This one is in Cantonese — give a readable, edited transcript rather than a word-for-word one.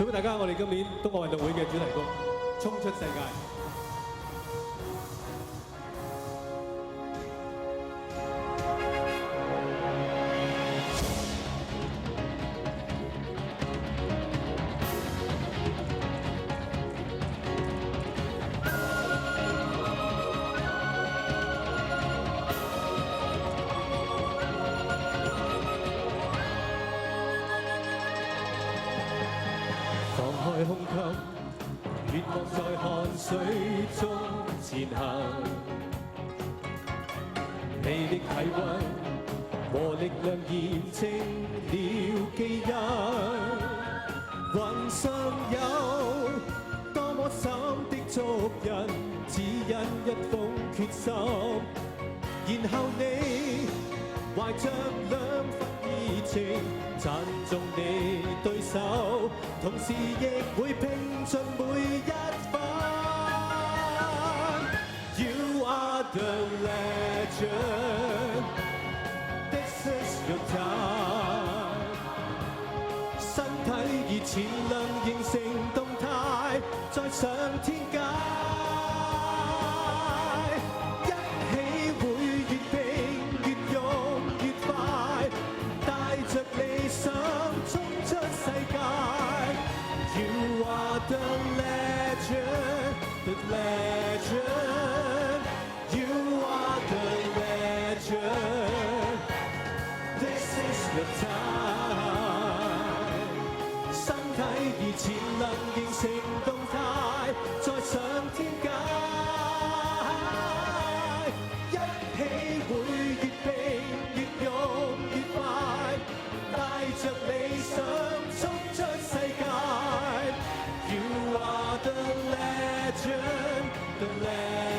送俾大家我哋今年冬奧運動會嘅主題曲《衝出世界》。放開胸襟，願望在汗水中前行。你的體溫和力量驗證了基因，雲上有多麼深的足印，指引一封決心。然後你懷着兩份熱情，讚頌你對手，同時亦會拼盡每一分。You are the legend, this is your time。身體以潛能形成動態，再上天界。The legend, the legend, you are the legend. This is your time。身體以潛能形成動態，再上天界，一起會越拼越勇越快，帶着理想衝出世界。You are the legend, the legend.